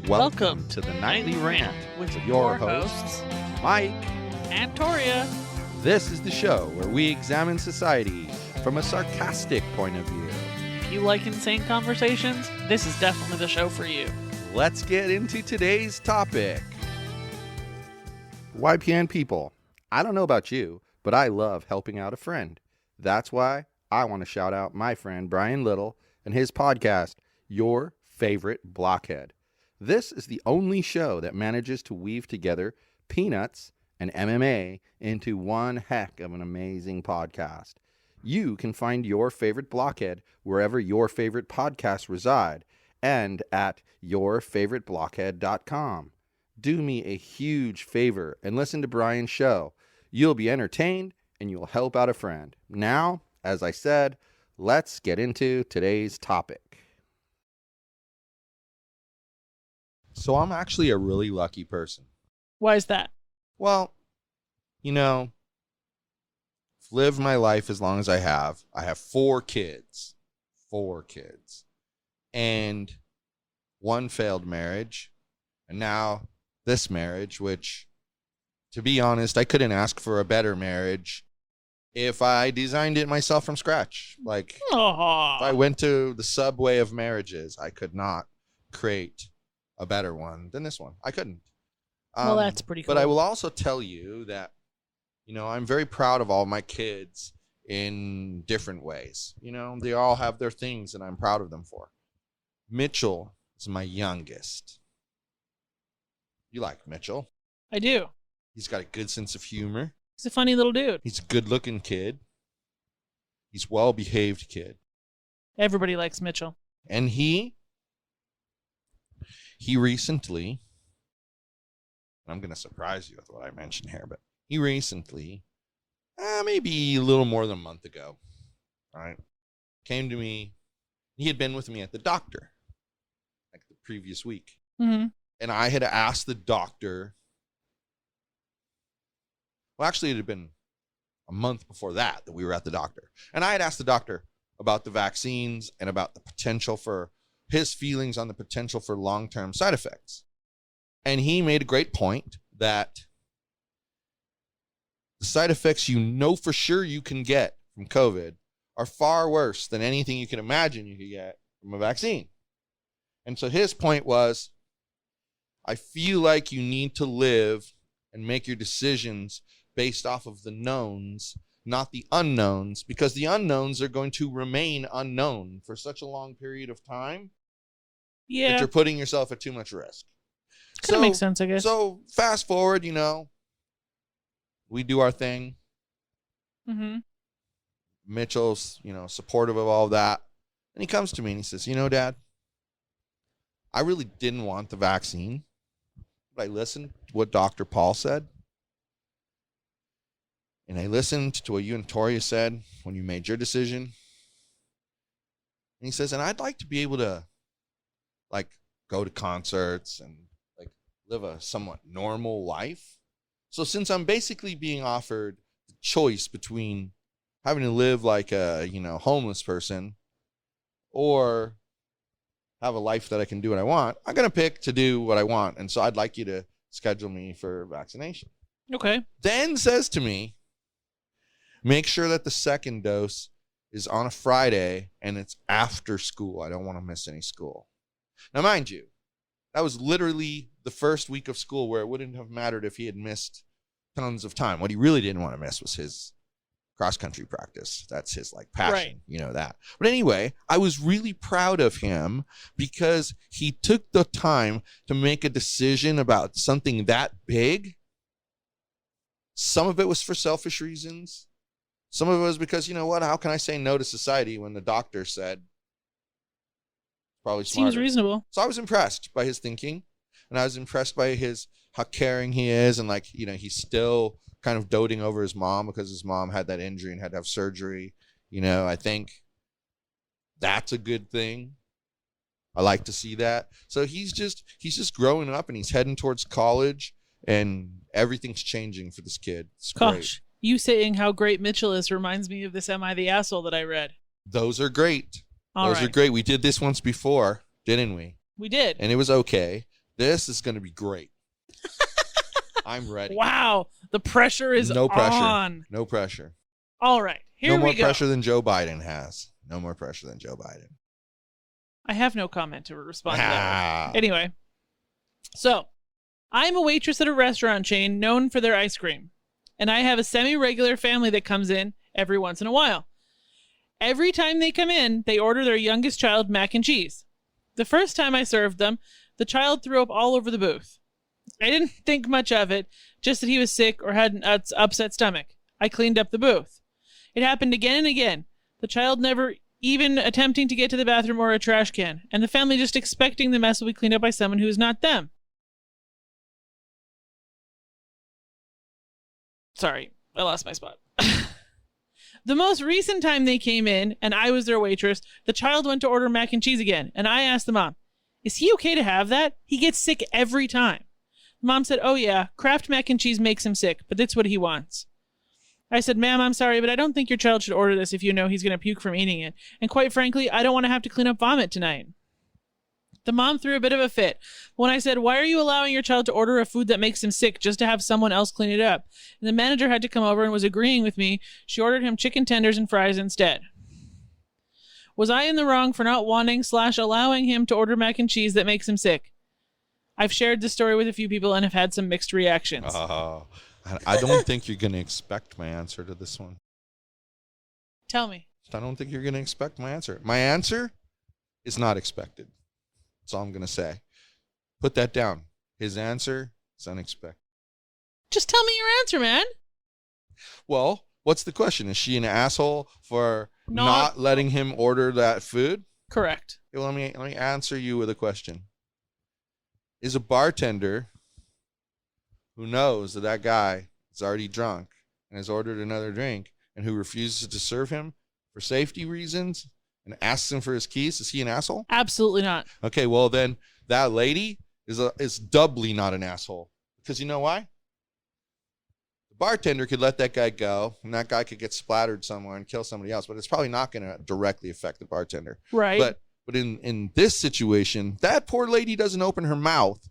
Welcome to the Nightly Rant with your hosts, Mike and Toria. This is the show where we examine society from a sarcastic point of view. If you like insane conversations, this is definitely the show for you. Let's get into today's topic. YPN people, I don't know about you, but I love helping out a friend. That's why I want to shout out my friend Brian Little and his podcast, Your Favorite Blockhead. This is the only show that manages to weave together peanuts and MMA into one heck of an amazing podcast. You can find Your Favorite Blockhead wherever your favorite podcasts reside and at yourfavoriteblockhead.com. Do me a huge favor and listen to Brian's show. You'll be entertained and you'll help out a friend. Now, as I said, let's get into today's topic. So I'm actually a really lucky person. Why is that? Well, I've lived my life as long as I have. I have 4 kids. 4 kids. And one failed marriage. And now this marriage, which, to be honest, I couldn't ask for a better marriage if I designed it myself from scratch. Like, if I went to the subway of marriages, I could not create a better one than this one. I couldn't. Well, that's pretty cool. But I will also tell you that, I'm very proud of all my kids in different ways. They all have their things, and I'm proud of them for. Mitchell is my youngest. You like Mitchell? I do. He's got a good sense of humor. He's a funny little dude. He's a good-looking kid. He's a well-behaved kid. Everybody likes Mitchell. And he recently, I'm going to surprise you with what I mentioned here, but he recently, maybe a little more than a month ago, right, came to me. He had been with me at the doctor, like the previous week. Mm-hmm. And I had asked the doctor, well, actually, it had been a month before that we were at the doctor. And I had asked the doctor about the vaccines and about the potential for his feelings on the potential for long-term side effects. And he made a great point that the side effects for sure you can get from COVID are far worse than anything you can imagine you could get from a vaccine. And so his point was, I feel like you need to live and make your decisions based off of the knowns, not the unknowns, because the unknowns are going to remain unknown for such a long period of time. Yeah. That you're putting yourself at too much risk. Kind of makes sense, I guess. So fast forward, we do our thing. Mm-hmm. Mitchell's, supportive of all of that. And he comes to me and he says, Dad, I really didn't want the vaccine, but I listened to what Dr. Paul said. And I listened to what you and Toria said when you made your decision. And he says, and I'd like to be able to, go to concerts and, live a somewhat normal life. So since I'm basically being offered the choice between having to live like a, homeless person or have a life that I can do what I want, I'm going to pick to do what I want. And so I'd like you to schedule me for vaccination. Okay. Then says to me, make sure that the second dose is on a Friday and it's after school. I don't want to miss any school. Now, mind you, that was literally the first week of school where it wouldn't have mattered if he had missed tons of time. What he really didn't want to miss was his cross-country practice. That's his passion, right. That. But anyway, I was really proud of him because he took the time to make a decision about something that big. Some of it was for selfish reasons. Some of it was because, how can I say no to society when the doctor said probably smarter? Seems reasonable. So I was impressed by his thinking, and I was impressed by how caring he is, and he's still kind of doting over his mom because his mom had that injury and had to have surgery. I think that's a good thing. I like to see that. So he's just growing up, and he's heading towards college, and everything's changing for this kid. It's great. You saying how great Mitchell is reminds me of this Am I the Asshole that I read. Those are great. Those are great. We did this once before, didn't we? We did. And it was okay. This is going to be great. I'm ready. Wow. The pressure is No pressure. on. No pressure. All right. Here No we more go. pressure than Joe Biden has. No more pressure than Joe Biden. I have no comment to respond to that. Ah. Anyway. So, I'm a waitress at a restaurant chain known for their ice cream. And I have a semi-regular family that comes in every once in a while. Every time they come in, they order their youngest child mac and cheese. The first time I served them, the child threw up all over the booth. I didn't think much of it, just that he was sick or had an upset stomach. I cleaned up the booth. It happened again and again. The child never even attempting to get to the bathroom or a trash can, and the family just expecting the mess will be cleaned up by someone who is not them. Sorry, I lost my spot. The most recent time they came in, and I was their waitress, the child went to order mac and cheese again, and I asked the mom, "Is he okay to have that? He gets sick every time." The mom said, "Oh yeah, Kraft mac and cheese makes him sick, but that's what he wants." I said, "Ma'am, I'm sorry, but I don't think your child should order this if you know he's going to puke from eating it. And quite frankly, I don't want to have to clean up vomit tonight." The mom threw a bit of a fit when I said, "Why are you allowing your child to order a food that makes him sick just to have someone else clean it up?" And the manager had to come over and was agreeing with me. She ordered him chicken tenders and fries instead. Was I in the wrong for not wanting/allowing him to order mac and cheese that makes him sick? I've shared this story with a few people and have had some mixed reactions. I don't think you're going to expect my answer to this one. Tell me. I don't think you're going to expect my answer. My answer is not expected. That's all I'm going to say. Put that down. His answer is unexpected. Just tell me your answer, man. Well, what's the question? Is she an asshole for not letting him order that food? Correct. Okay, well, let me answer you with a question. Is a bartender who knows that guy is already drunk and has ordered another drink and who refuses to serve him for safety reasons and asks him for his keys, is he an asshole? Absolutely not. Okay, well then that lady is doubly not an asshole. Because you know why? The bartender could let that guy go and that guy could get splattered somewhere and kill somebody else, but it's probably not going to directly affect the bartender. Right. But in this situation, that poor lady doesn't open her mouth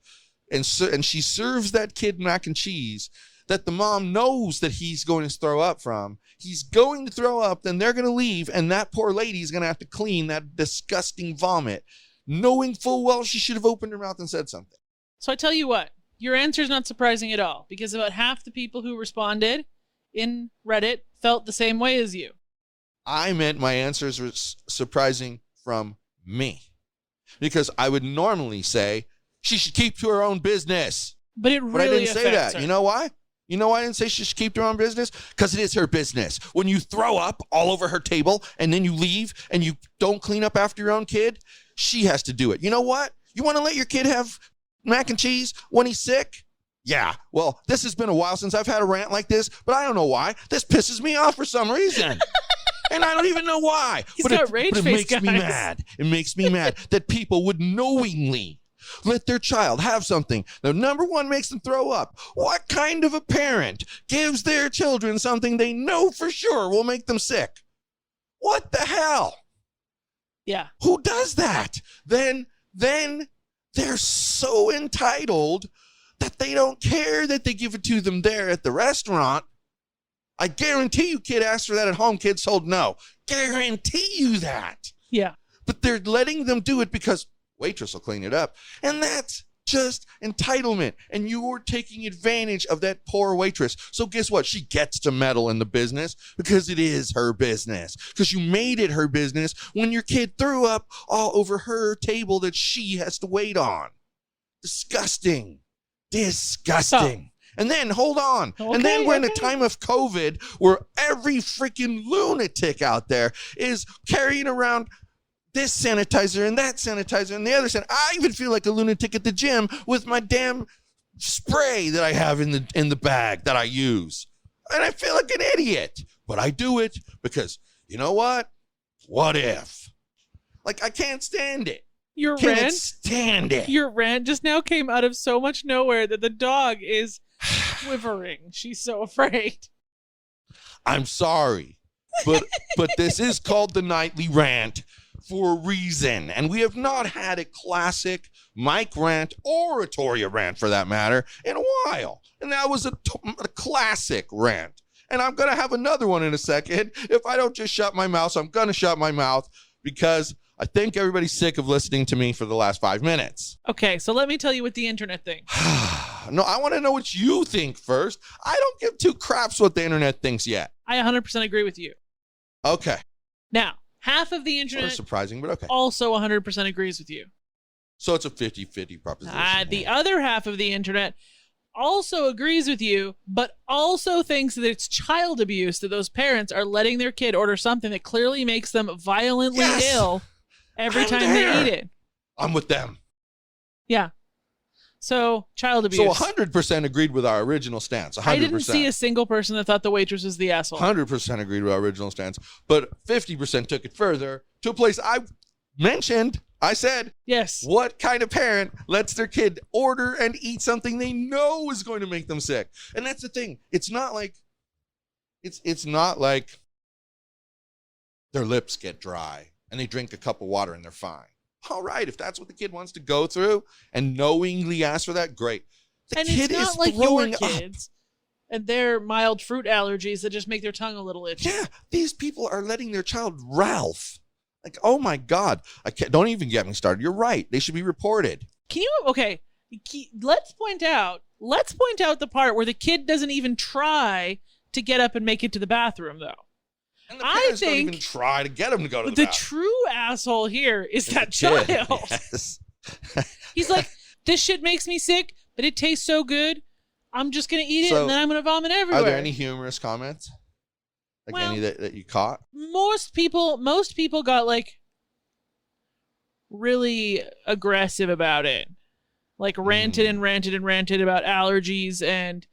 and she serves that kid mac and cheese that the mom knows that he's going to throw up from. He's going to throw up, then they're going to leave, and that poor lady is going to have to clean that disgusting vomit, knowing full well she should have opened her mouth and said something. So I tell you what, your answer is not surprising at all, because about half the people who responded in Reddit felt the same way as you. I meant my answers were surprising from me, because I would normally say she should keep to her own business. But I didn't say that. Her. You know why? You know why I didn't say she should keep to her own business? Because it is her business. When you throw up all over her table and then you leave and you don't clean up after your own kid, she has to do it. You know what? You want to let your kid have mac and cheese when he's sick? Yeah. Well, this has been a while since I've had a rant like this, but I don't know why. This pisses me off for some reason. And I don't even know why. He's got rage face, makes me mad. It makes me mad that people would knowingly let their child have something that, number one, makes them throw up. What kind of a parent gives their children something they know for sure will make them sick? What the hell? Yeah. Who does that? Then they're so entitled that they don't care that they give it to them there at the restaurant. I guarantee you kid asked for that at home, kids told no. Guarantee you that. Yeah. But they're letting them do it because waitress will clean it up. And that's just entitlement. And you're taking advantage of that poor waitress. So guess what? She gets to meddle in the business because it is her business. Because you made it her business when your kid threw up all over her table that she has to wait on. Disgusting. Disgusting. And then, hold on. Okay, and then we're in a time of COVID where every freaking lunatic out there is carrying around this sanitizer and that sanitizer and the other sanitizer. I even feel like a lunatic at the gym with my damn spray that I have in the bag that I use. And I feel like an idiot. But I do it because, you know what? What if? Like, I can't stand it. Your Can't rant? stand it. Your rant just now came out of so much nowhere that the dog is quivering. She's so afraid. I'm sorry. But this is called the nightly rant for a reason. And we have not had a classic Mike rant or a Toria rant, for that matter, in a while. And that was a classic rant. And I'm going to have another one in a second. If I don't just shut my mouth, so I'm going to shut my mouth because I think everybody's sick of listening to me for the last 5 minutes. Okay, so let me tell you what the internet thinks. No, I want to know what you think first. I don't give two craps what the internet thinks yet. I 100% agree with you. Okay. Now, half of the internet Sort of surprising, but okay. also 100% agrees with you. So it's a 50-50 proposition. The other half of the internet also agrees with you, but also thinks that it's child abuse that those parents are letting their kid order something that clearly makes them violently ill every time they eat it. I'm with them. Yeah. So, child abuse. So 100% agreed with our original stance. 100%. I didn't see a single person that thought the waitress was the asshole. 100% agreed with our original stance, but 50% took it further to a place I mentioned. I said, yes. What kind of parent lets their kid order and eat something they know is going to make them sick? And that's the thing. It's not like their lips get dry and they drink a cup of water and they're fine. All right, if that's what the kid wants to go through and knowingly ask for that, great. And it's not like your kids and their mild fruit allergies that just make their tongue a little itchy. Yeah, these people are letting their child Ralph. Like, oh my God. Don't even get me started. You're right. They should be reported. Let's point out the part where the kid doesn't even try to get up and make it to the bathroom, though. And the parents don't even try to get him to go to the bathroom. The true asshole here is that child. Yes. He's like, this shit makes me sick, but it tastes so good. I'm just going to eat it and then I'm going to vomit everywhere. Are there any humorous comments? Like any that you caught? Most people got like really aggressive about it. Like ranted about allergies and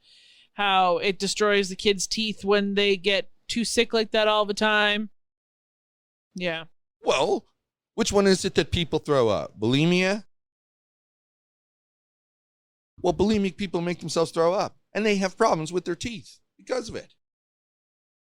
how it destroys the kids' teeth when they get too sick like that all the time. Yeah. Well, which one is it that people throw up? Bulimia? Well, bulimic people make themselves throw up and they have problems with their teeth because of it.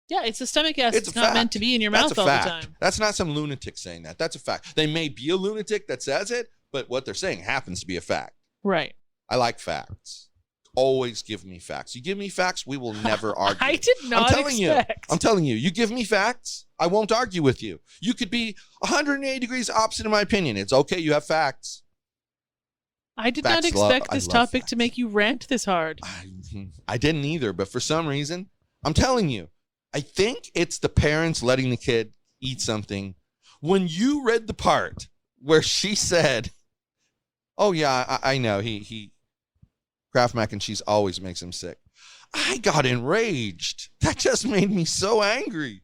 Yeah, it's systemic acid. It's not meant to be in your mouth all the time. That's not some lunatic saying that. That's a fact. They may be a lunatic that says it, but what they're saying happens to be a fact. Right. I like facts. Always give me facts. You give me facts, we will never argue. I did not expect. I'm telling you, you give me facts, I won't argue with you. You could be 180 degrees opposite of my opinion. It's okay, you have facts. I did not expect this topic to make you rant this hard. I didn't either, but for some reason, I'm telling you, I think it's the parents letting the kid eat something. When you read the part where she said, oh yeah, I know, he Kraft mac and cheese always makes him sick. I got enraged. That just made me so angry.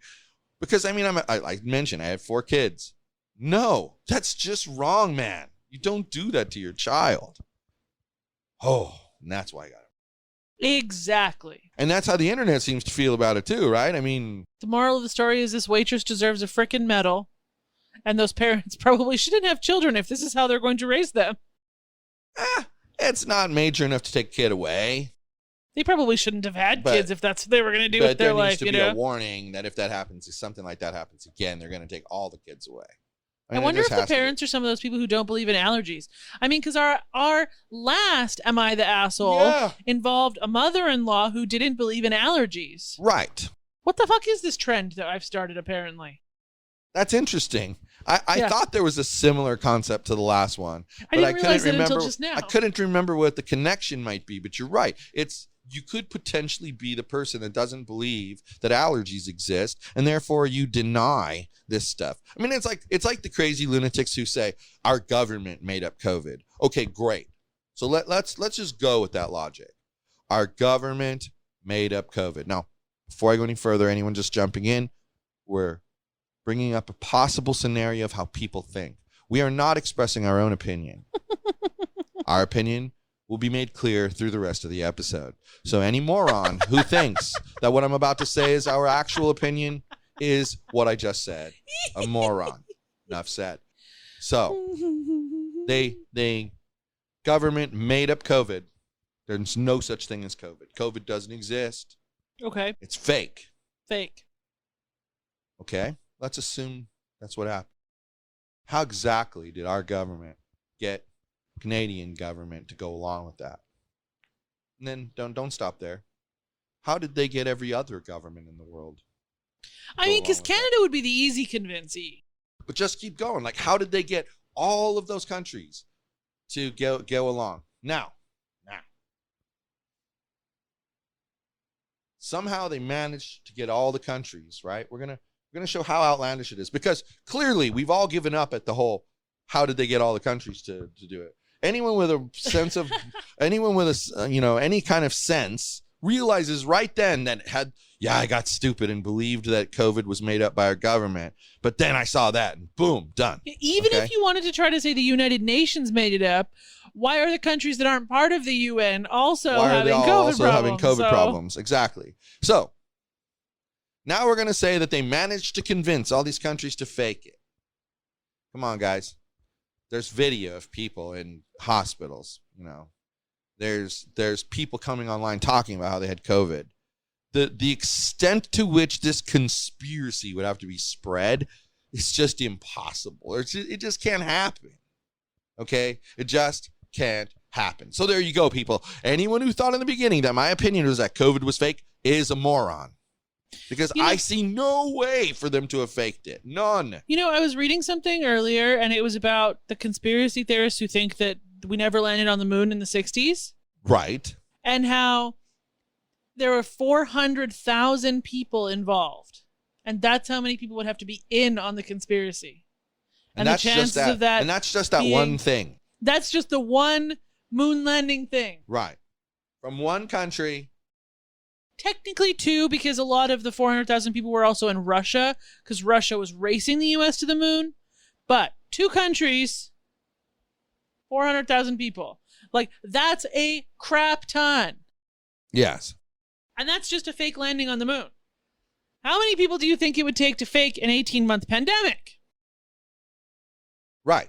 Because, I mean, I mentioned I have 4 kids. No, that's just wrong, man. You don't do that to your child. Oh, and that's why I got it. Exactly. And that's how the internet seems to feel about it too, right? I mean, the moral of the story is this waitress deserves a frickin' medal. And those parents probably shouldn't have children if this is how they're going to raise them. It's not major enough to take a kid away. They probably shouldn't have had kids if that's what they were going to do with their life. But there needs to be a warning that if that happens, if something like that happens again, they're going to take all the kids away. I wonder if the parents are some of those people who don't believe in allergies. I mean, because our last Am I the Asshole involved a mother-in-law who didn't believe in allergies. Right. What the fuck is this trend that I've started, apparently? That's interesting. I thought there was a similar concept to the last one. But I didn't realize it until just now. I couldn't remember what the connection might be, but you're right. You could potentially be the person that doesn't believe that allergies exist, and therefore you deny this stuff. I mean, it's like the crazy lunatics who say our government made up COVID. Okay, great. So let's just go with that logic. Our government made up COVID. Now, before I go any further, anyone just jumping in, we're bringing up a possible scenario of how people think. We are not expressing our own opinion. Our opinion will be made clear through the rest of the episode. So any moron who thinks that what I'm about to say is our actual opinion is what I just said. A moron. Enough said. So they government made up COVID. There's no such thing as COVID. COVID doesn't exist. Okay. It's fake. Fake. Okay. Let's assume that's what happened. How exactly did our government get Canadian government to go along with that? And then don't stop there. How did they get every other government in the world? I mean, because Canada would be the easy convincing. But just keep going. Like, how did they get all of those countries to go along? Now, somehow they managed to get all the countries, right? We're gonna show how outlandish it is, because clearly we've all given up at the whole how did they get all the countries to do it. Anyone with a sense of anyone with a any kind of sense realizes right then that I got stupid and believed that COVID was made up by our government, but then I saw that and boom, done. Even if you wanted to try to say the United Nations made it up, why are the countries that aren't part of the UN also having COVID problems? Exactly. So now we're going to say that they managed to convince all these countries to fake it. Come on, guys. There's video of people in hospitals, There's people coming online talking about how they had COVID. The extent to which this conspiracy would have to be spread is just impossible. It just can't happen. Okay? It just can't happen. So there you go, people. Anyone who thought in the beginning that my opinion was that COVID was fake is a moron. Because I see no way for them to have faked it. None. I was reading something earlier, and it was about the conspiracy theorists who think that we never landed on the moon in the 60s. Right. And how there were 400,000 people involved. And that's how many people would have to be in on the conspiracy. And the chances of that. And that's just that one thing. That's just the one moon landing thing. Right. From one country. Technically two, because a lot of the 400,000 people were also in Russia, because Russia was racing the U.S. to the moon. But two countries, 400,000 people. Like, that's a crap ton. Yes. And that's just a fake landing on the moon. How many people do you think it would take to fake an 18-month pandemic? Right.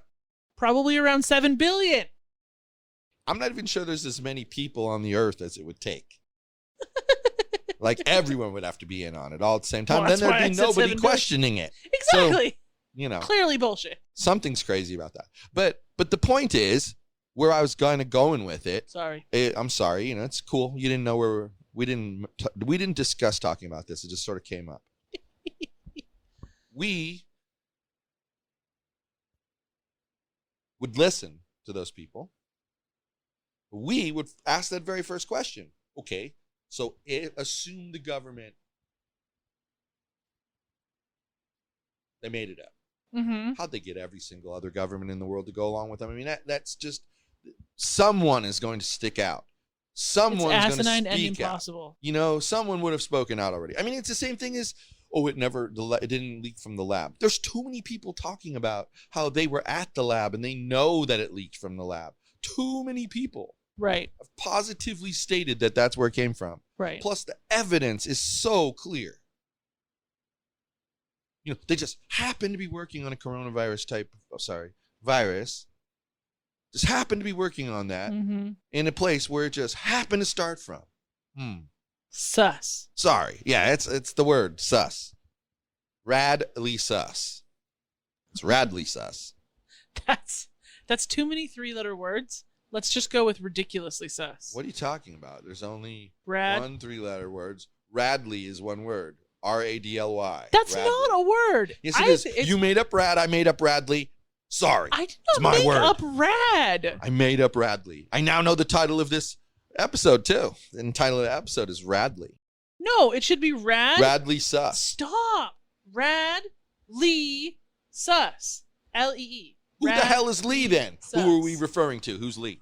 Probably around 7 billion. I'm not even sure there's as many people on the earth as it would take. Like, everyone would have to be in on it all at the same time. Then there'd be nobody questioning it. Exactly. So, clearly bullshit. Something's crazy about that. But the point is, where I was going with it. Sorry. I'm sorry. It's cool. You didn't know we didn't discuss talking about this. It just sort of came up. We would listen to those people. We would ask that very first question. Okay, so assume the government, they made it up. Mm-hmm. How'd they get every single other government in the world to go along with them? I mean, that's just, someone is going to stick out. Someone's going to speak asinine and impossible. out. Someone would have spoken out already. I mean, it's the same thing as, it didn't leak from the lab. There's too many people talking about how they were at the lab and they know that it leaked from the lab. Too many people. Right. Have positively stated that that's where it came from. Right. Plus, the evidence is so clear. They just happen to be working on a coronavirus virus. Just happened to be working on that in a place where it just happened to start from. Sus. Sorry. Yeah, it's the word, sus. Radly sus. It's radly sus. That's too many 3-letter words. Let's just go with ridiculously sus. What are you talking about? There's only one 3-letter words. Radly is one word. R-A-D-L-Y. That's Radly. not a word. Yes, it is. You made up rad. I made up Radley. Sorry. I did not make up rad. I made up Radley. I now know the title of this episode, too. The title of the episode is Radley. No, it should be rad. Radley sus. Stop. Rad Lee sus. L-E-E. Who the hell is Lee, then? Sus. Who are we referring to? Who's Lee?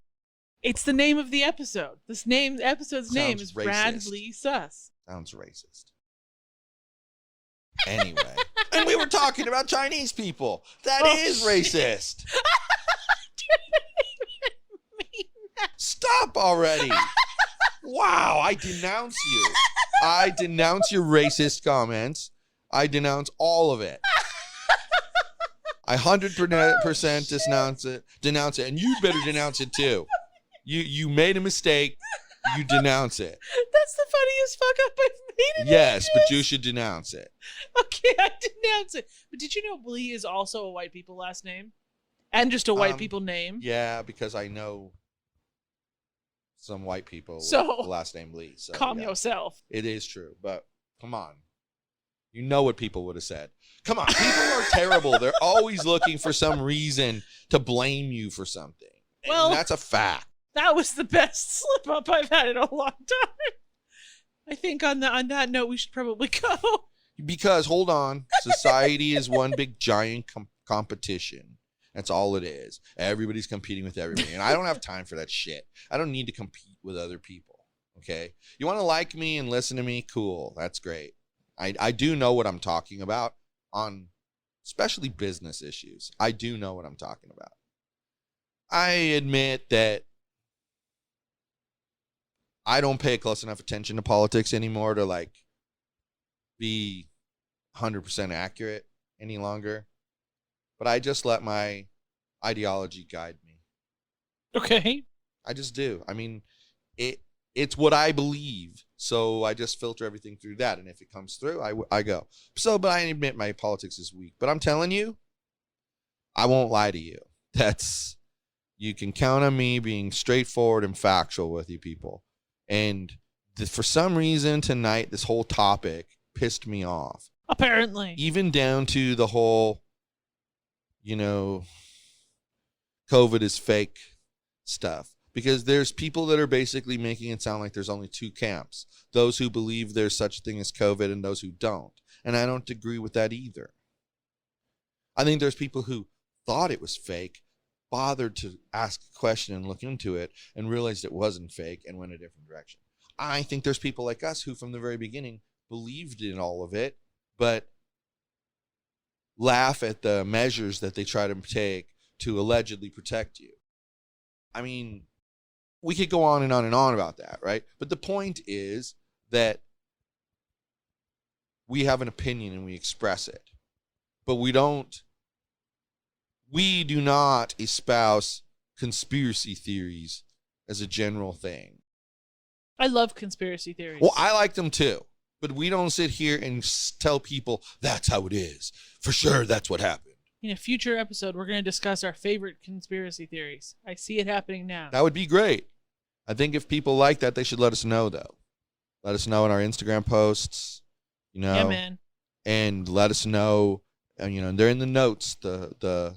It's the name of the episode. Episode's name is racist. Radley sus. Sounds racist. Anyway. And we were talking about Chinese people. That is racist. Stop already. Wow, I denounce you. I denounce your racist comments. I denounce all of it. I 100% denounce it. And you'd better denounce it too. You made a mistake. You denounce it. That's That's the funniest fuck up I've made in Yes, but ages. you should denounce it. Okay, I denounce it. But did you know Lee is also a white people last name? And just a white people name? Yeah, because I know some white people So, with the last name Lee. So calm yeah, yourself. it is true. But come on. You know what people would have said. Come on, people are terrible. They're always looking for some reason to blame you for something. Well, and that's a fact. That was the best slip up I've had in a long time. I think on that note, we should probably go. Because, hold on, society is one big giant competition. That's all it is. Everybody's competing with everybody. And I don't have time for that shit. I don't need to compete with other people. Okay? You want to like me and listen to me? Cool. That's great. I do know what I'm talking about on especially business issues. I do know what I'm talking about. I admit that I don't pay close enough attention to politics anymore to like be 100% accurate any longer. But I just let my ideology guide me. Okay. I just do. I mean, it's what I believe. So I just filter everything through that. And if it comes through, I go. So, but I admit my politics is weak. But I'm telling you, I won't lie to you. You can count on me being straightforward and factual with you people. And for some reason tonight, this whole topic pissed me off. Apparently. Even down to the whole, COVID is fake stuff. Because there's people that are basically making it sound like there's only two camps. Those who believe there's such a thing as COVID and those who don't. And I don't agree with that either. I think there's people who thought it was fake, bothered to ask a question and look into it, and realized it wasn't fake and went a different direction. I think there's people like us who from the very beginning believed in all of it, but laugh at the measures that they try to take to allegedly protect you. I mean, we could go on and on and on about that, right? But the point is that we have an opinion and we express it. But we do not espouse conspiracy theories as a general thing. I love conspiracy theories. Well, I like them too. But we don't sit here and tell people that's how it is. For sure, that's what happened. In a future episode, we're going to discuss our favorite conspiracy theories. I see it happening now. That would be great. I think if people like that, they should let us know, though. Let us know in our Instagram posts, Yeah, man. And let us know, they're in the notes, the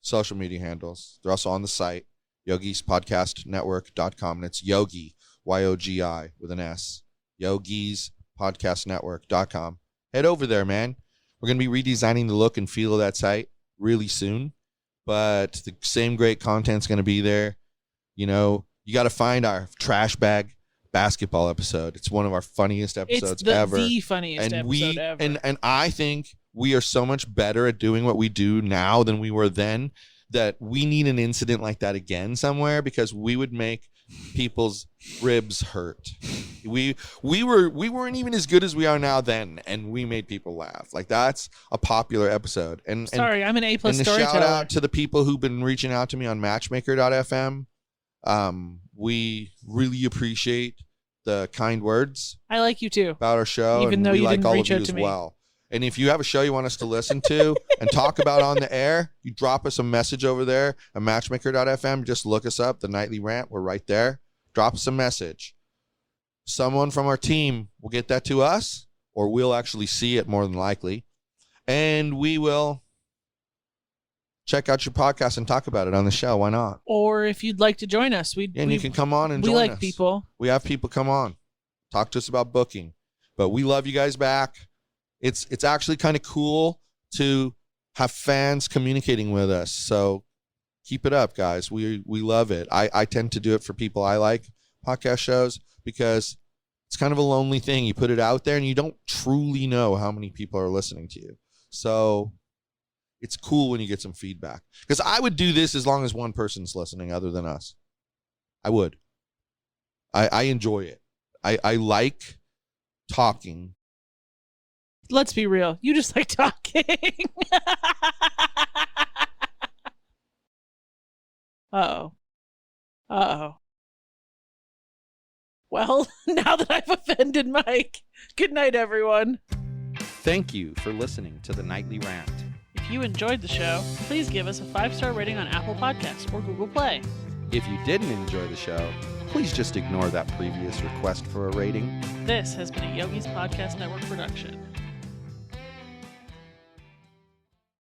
social media handles. They're also on the site, yogispodcastnetwork.com, and it's Yogi, Y-O-G-I, with an S, yogispodcastnetwork.com. Head over there, man. We're going to be redesigning the look and feel of that site really soon, but the same great content's going to be there. You got to find our trash bag basketball episode. It's one of our funniest episodes ever. It's the funniest episode ever. And I think we are so much better at doing what we do now than we were then that we need an incident like that again somewhere because we would make people's ribs hurt. We weren't even as good as we are now then, and we made people laugh. Like, that's a popular episode. I'm an A+ storyteller. Shout out to the people who've been reaching out to me on matchmaker.fm. We really appreciate the kind words. I like you too about our show, even though we you like didn't all reach of you out as to me. well. And if you have a show you want us to listen to and talk about on the air, you drop us a message over there at matchmaker.fm. Just look us up, The Nightly Rant. We're right there. Drop us a message. Someone from our team will get that to us, or we'll actually see it more than likely. And we will check out your podcast and talk about it on the show. Why not? Or if you'd like to join us, you can come on and join us. We like people. We have people come on. Talk to us about booking. But we love you guys back. It's actually kind of cool to have fans communicating with us. So keep it up, guys. We love it. I tend to do it for people I like, podcast shows, because it's kind of a lonely thing. You put it out there and you don't truly know how many people are listening to you. So it's cool when you get some feedback. Because I would do this as long as one person's listening other than us. I would. I enjoy it. I like talking. Let's be real. You just like talking. Uh-oh. Well, now that I've offended Mike, good night, everyone. Thank you for listening to the Nightly Rant. If you enjoyed the show, please give us a 5-star rating on Apple Podcasts or Google Play. If you didn't enjoy the show, please just ignore that previous request for a rating. This has been a Yogi's Podcast Network production.